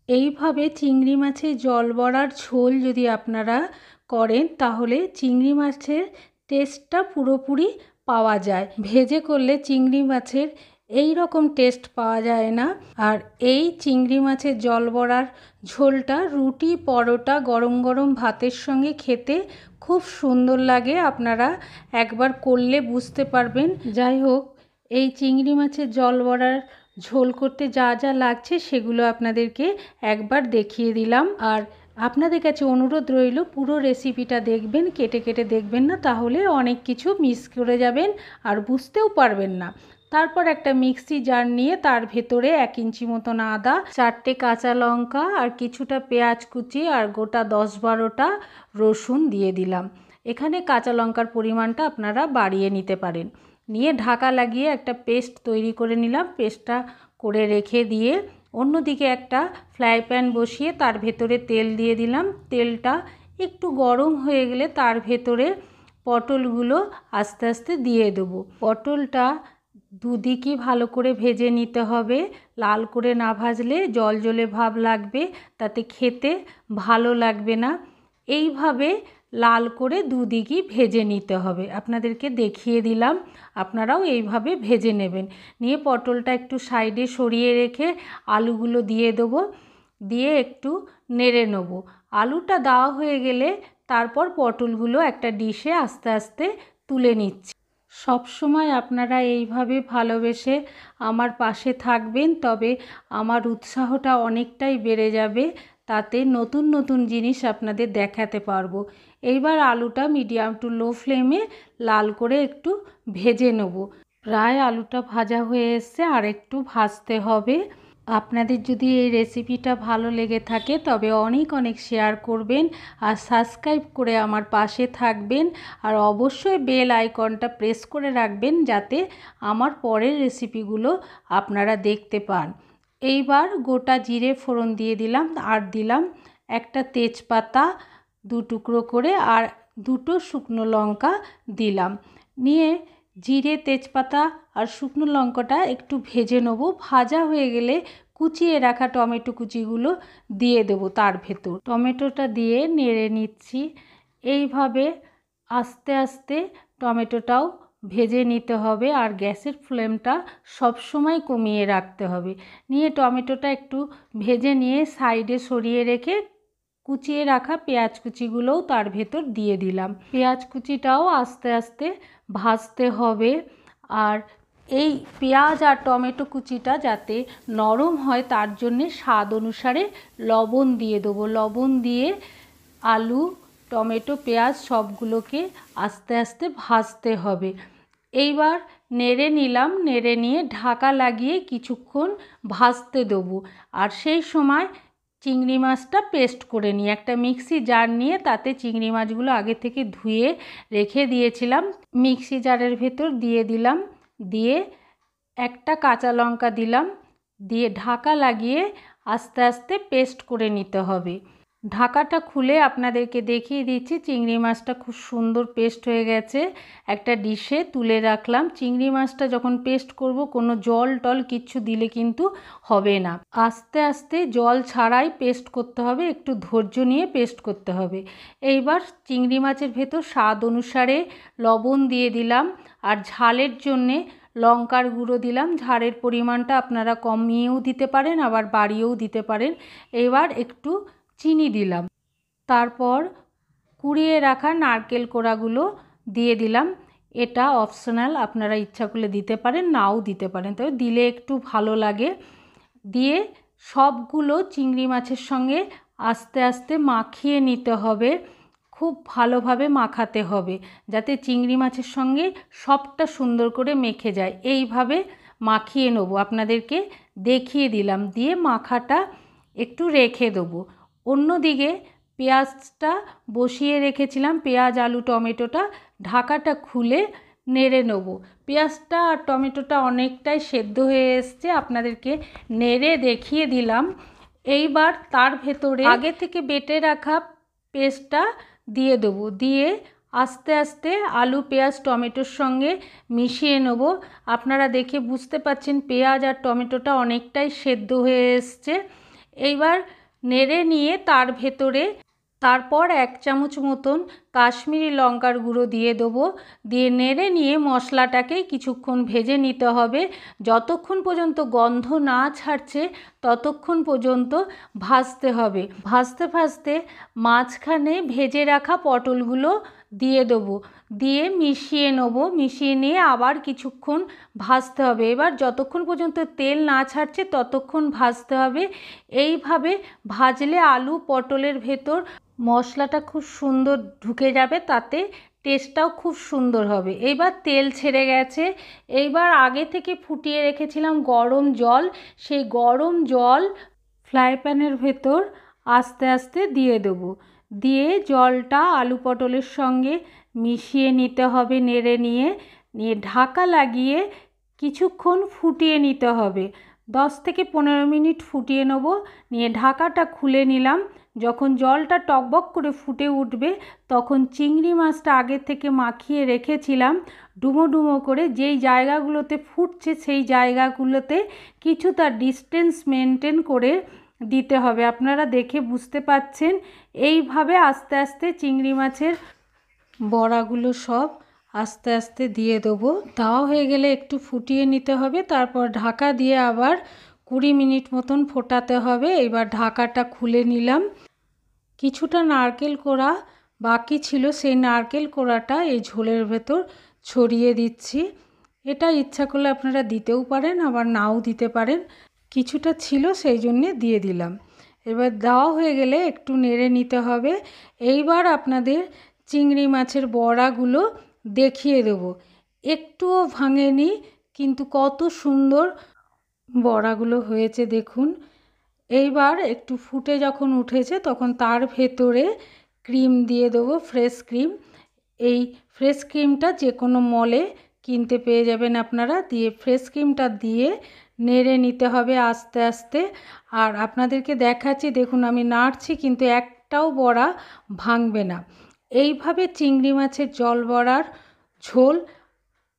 এইভাবে চিংড়ি মাছের জল বড়ার ঝোল যদি আপনারা করেন তাহলে চিংড়ি মাছের টেস্টটা পুরোপুরি পাওয়া যায়। ভেজে করলে চিংড়ি মাছের এই রকম টেস্ট পাওয়া যায় না। আর এই চিংড়ি মাছের জল বড়ার ঝোলটা রুটি, পরোটা, গরম গরম ভাতের সঙ্গে খেতে খুব সুন্দর লাগে। আপনারা একবার করলে বুঝতে পারবেন। যাই হোক, এই চিংড়ি মাছের জল বড়ার ঝোল করতে যা যা লাগছে সেগুলো আপনাদেরকে একবার দেখিয়ে দিলাম। আর আপনাদের কাছে অনুরোধ রইল পুরো রেসিপিটা দেখবেন, কেটে কেটে দেখবেন না, তাহলে অনেক কিছু মিস করে যাবেন আর বুঝতেও পারবেন না। তারপর একটা মিক্সি জার নিয়ে তার ভেতরে 1 ইঞ্চি মতন আদা, 4টে কাঁচা লঙ্কা আর কিছুটা পেঁয়াজ কুচি আর গোটা 10-12টা রসুন দিয়ে দিলাম। এখানে কাঁচা লঙ্কার পরিমাণটা আপনারা বাড়িয়ে নিতে পারেন। নিয়ে ঢাকা লাগিয়ে একটা পেস্ট তৈরি করে নিলাম। পেস্টটা করে রেখে দিয়ে অন্যদিকে একটা ফ্রাই প্যান বসিয়ে তার ভেতরে তেল দিয়ে দিলাম। তেলটা একটু গরম হয়ে গেলে তার ভেতরে পটলগুলো আস্তে আস্তে দিয়ে দেবো। পটলটা দুদিকই ভালো করে ভেজে নিতে হবে। লাল করে না ভাজলে জলজলে ভাব লাগবে, তাতে খেতে ভালো লাগবে না। এইভাবে লাল করে দুদিকই ভেজে নিতে হবে। আপনাদেরকে দেখিয়ে দিলাম, আপনারাও এইভাবে ভেজে নেবেন। নিয়ে পটলটা একটু সাইডে সরিয়ে রেখে আলুগুলো দিয়ে দেবো, দিয়ে একটু নেড়ে নেব। আলুটা দেওয়া হয়ে গেলে তারপর পটলগুলো একটা ডিশে আস্তে আস্তে তুলে নিচ্ছি। সব সময় আপনারা এইভাবে ভালোবেসে আমার পাশে থাকবেন, তবে আমার উৎসাহটা অনেকটাই বেড়ে যাবে। তাতে নতুন নতুন জিনিস আপনাদের দেখাতে পারবো। এইবার আলুটা মিডিয়াম টু লো ফ্লেমে লাল করে একটু ভেজে নেব। প্রায় আলুটা ভাজা হয়ে এসছে, আর একটু ভাজতে হবে। আপনাদের যদি এই রেসিপিটা ভালো লেগে থাকে তবে অনেক অনেক শেয়ার করবেন আর সাবস্ক্রাইব করে আমার পাশে থাকবেন। আর অবশ্যই বেল আইকনটা প্রেস করে রাখবেন যাতে আমার পরের রেসিপিগুলো আপনারা দেখতে পান। এইবার গোটা জিরে ফোড়ন দিয়ে দিলাম, আর দিলাম একটা তেজপাতা 2 টুকরো করে, আর 2টো শুকনো লঙ্কা দিলাম। নিয়ে জিরে, তেজপাতা আর শুকনো লঙ্কাটা একটু ভেজে নেব। ভাজা হয়ে গেলে কুচিয়ে রাখা টমেটো কুচিগুলো দিয়ে দেবো তার ভেতর। টমেটোটা দিয়ে নেড়ে নিচ্ছি। এইভাবে আস্তে আস্তে টমেটোটাও ভেজে নিতে হবে, আর গ্যাসের ফ্লেমটা সবসময় কমিয়ে রাখতে হবে। নিয়ে টমেটোটা একটু ভেজে নিয়ে সাইডে সরিয়ে রেখে কুচিয়ে রাখা পেঁয়াজ কুচিগুলোও তার ভেতর দিয়ে দিলাম। পেঁয়াজ কুচিটাও আস্তে আস্তে ভাজতে হবে। আর এই পেঁয়াজ আর টমেটো কুচিটা যাতে নরম হয় তার জন্যে স্বাদ অনুসারে লবণ দিয়ে দেবো। লবণ দিয়ে আলু, টমেটো, পেঁয়াজ সবগুলোকে আস্তে আস্তে ভাজতে হবে। এইবার নেড়ে নিলাম, নেড়ে নিয়ে ঢাকা লাগিয়ে কিছুক্ষণ ভাজতে দেবো। আর সেই সময় চিংড়ি মাছটা পেস্ট করে নিই। একটা মিক্সি জার নিয়ে তাতে চিংড়ি মাছগুলো আগে থেকে ধুয়ে রেখে দিয়েছিলাম, মিক্সি জারের ভেতর দিয়ে দিলাম। দিয়ে একটা কাঁচা লঙ্কা দিলাম, দিয়ে ঢাকা লাগিয়ে আস্তে আস্তে পেস্ট করে নিতে হবে। ঢাকাটা খুলে আপনাদেরকে দেখিয়ে দিচ্ছি, চিংড়ি মাছটা খুব সুন্দর পেস্ট হয়ে গেছে। একটা ডিশে তুলে রাখলাম। চিংড়ি মাছটা যখন পেস্ট করব কোনো জল টল কিচ্ছু দিলে কিন্তু হবে না। আস্তে আস্তে জল ছাড়াই পেস্ট করতে হবে, একটু ধৈর্য নিয়ে পেস্ট করতে হবে। এইবার চিংড়ি মাছের ভেতর স্বাদ অনুসারে লবণ দিয়ে দিলাম, আর ঝালের জন্যে লঙ্কার গুঁড়ো দিলাম। ঝালের পরিমাণটা আপনারা কমিয়েও দিতে পারেন, আবার বাড়িয়েও দিতে পারেন। এবার একটু চিনি দিলাম। তারপর কুড়িয়ে রাখা নারকেল কোড়াগুলো দিয়ে দিলাম। এটা অপশনাল, আপনারা ইচ্ছা করলে দিতে পারেন, নাও দিতে পারেন, তবে দিলে একটু ভালো লাগে। দিয়ে সবগুলো চিংড়ি মাছের সঙ্গে আস্তে আস্তে মাখিয়ে নিতে হবে। খুব ভালোভাবে মাখাতে হবে যাতে চিংড়ি মাছের সঙ্গে সবটা সুন্দর করে মেখে যায়। এইভাবে মাখিয়ে নেব, আপনাদেরকে দেখিয়ে দিলাম। দিয়ে মাখাটা একটু রেখে দেবো। অন্যদিকে পেঁয়াজটা বসিয়ে রেখেছিলাম, পেঁয়াজ, আলু, টমেটোটা ঢাকাটা খুলে নেড়ে নেব। পেঁয়াজটা আর টমেটোটা অনেকটাই সেদ্ধ হয়ে এসছে, আপনাদেরকে নেড়ে দেখিয়ে দিলাম। এইবার তার ভেতরে আগে থেকে বেটে রাখা পেস্টটা দিয়ে দেবো। দিয়ে আস্তে আস্তে আলু, পেঁয়াজ, টমেটোর সঙ্গে মিশিয়ে নেব। আপনারা দেখে বুঝতে পাচ্ছেন পেঁয়াজ আর টমেটোটা অনেকটাই সেদ্ধ হয়ে এসছে। এইবার নেড়ে নিয়ে তার ভেতরে তারপর 1 চামচ মতন কাশ্মীরি লঙ্কার গুঁড়ো দিয়ে দেবো। দিয়ে নেড়ে নিয়ে মশলাটাকে কিছুক্ষণ ভেজে নিতে হবে। যতক্ষণ পর্যন্ত গন্ধ না ছাড়ছে ততক্ষণ পর্যন্ত ভাজতে হবে। ভাজতে ভাজতে মাঝখানে ভেজে রাখা পটলগুলো দিয়ে দেবো, দিয়ে মিশিয়ে নেব। মিশিয়ে নিয়ে আবার কিছুক্ষণ ভাজতে হবে। এবার যতক্ষণ পর্যন্ত তেল না ছাড়ছে ততক্ষণ ভাজতে হবে। এইভাবে ভাজলে আলু পটলের ভেতর মশলাটা খুব সুন্দর ঢুকে যাবে, তাতে টেস্টটাও খুব সুন্দর হবে। এইবার তেল ছেড়ে গেছে। এইবার আগে থেকে ফুটিয়ে রেখেছিলাম গরম জল, সেই গরম জল ফ্রাই প্যানের ভেতর আস্তে আস্তে দিয়ে দেবো। দিয়ে জলটা আলু পটলের সঙ্গে মিশিয়ে নিতে হবে, নেড়ে নিয়ে ঢাকা লাগিয়ে কিছুক্ষণ ফুটিয়ে নিতে হবে। 10 থেকে 15 মিনিট ফুটিয়ে নেব। নিয়ে ঢাকাটা খুলে নিলাম। যখন জলটা টকবক করে ফুটে উঠবে তখন চিংড়ি মাছটা আগে থেকে মাখিয়ে রেখেছিলাম ডুমো ডুমো করে, যেই জায়গাগুলোতে ফুটছে সেই জায়গাগুলোতে কিছুটা ডিস্টেন্স মেনটেন করে দিতে হবে। আপনারা দেখে বুঝতে পাচ্ছেন। এইভাবে আস্তে আস্তে চিংড়ি মাছের বড়াগুলো সব আস্তে আস্তে দিয়ে দেবো। দেওয়া হয়ে গেলে একটু ফুটিয়ে নিতে হবে, তারপর ঢাকা দিয়ে আবার 20 মিনিট মতন ফোটাতে হবে। এবার ঢাকাটা খুলে নিলাম। কিছুটা নারকেল কোড়া বাকি ছিল, সেই নারকেল কোড়াটা এই ঝোলের ভেতর ছড়িয়ে দিচ্ছি। এটা ইচ্ছা করলে আপনারা দিতেও পারেন, আবার নাও দিতে পারেন। কিছুটা ছিল সেই জন্যে দিয়ে দিলাম। এবার দেওয়া হয়ে গেলে একটু নেড়ে নিতে হবে। এইবার আপনাদের চিংড়ি মাছের বড়াগুলো দেখিয়ে দেবো। একটুও ভাঙেনি, কিন্তু কত সুন্দর বড়াগুলো হয়েছে দেখুন। এইবার একটু ফুটে যখন উঠেছে তখন তার ভেতরে ক্রিম দিয়ে দেবো, ফ্রেশ ক্রিম। এই ফ্রেশ ক্রিমটা যে কোনো মলে কিনতে পেয়ে যাবেন আপনারা। দিয়ে ফ্রেশ ক্রিমটা দিয়ে নেড়ে নিতে হবে আস্তে আস্তে। আর আপনাদেরকে দেখাচ্ছি, দেখুন আমি নাড়ছি কিন্তু একটাও বড়া ভাঙবে না। এইভাবে চিংড়ি মাছের জল বড়ার ঝোল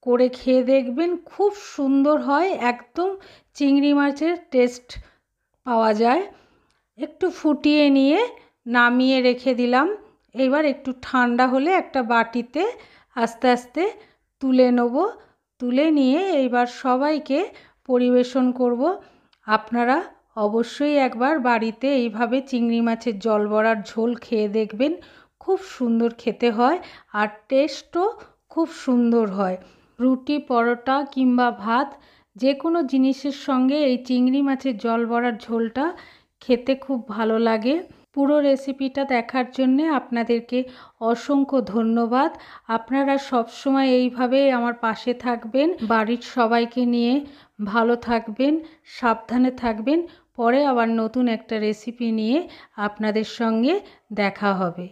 করে খেয়ে দেখবেন, খুব সুন্দর হয়। একদম চিংড়ি মাছের টেস্ট পাওয়া যায়। একটু ফুটিয়ে নিয়ে নামিয়ে রেখে দিলাম। এবার একটু ঠান্ডা হলে একটা বাটিতে আস্তে আস্তে তুলে নেব। তুলে নিয়ে এইবার সবাইকে পরিবেশন করব। আপনারা অবশ্যই একবার বাড়িতে এইভাবে চিংড়ি মাছের জল বড়ার ঝোল খেয়ে দেখবেন, খুব সুন্দর খেতে হয় আর টেস্টও খুব সুন্দর হয়। রুটি, পরোটা কিংবা ভাত যে কোনো জিনিসের সঙ্গে এই চিংড়ি মাছের জল বড়ার ঝোলটা খেতে খুব ভালো লাগে। পুরো রেসিপিটা দেখার জন্যে আপনাদেরকে অসংখ্য ধন্যবাদ। আপনারা সবসময় এইভাবে আমার পাশে থাকবেন, বাড়ির সবাইকে নিয়ে ভালো থাকবেন, সাবধানে থাকবেন। পরে আবার নতুন একটা রেসিপি নিয়ে আপনাদের সঙ্গে দেখা হবে।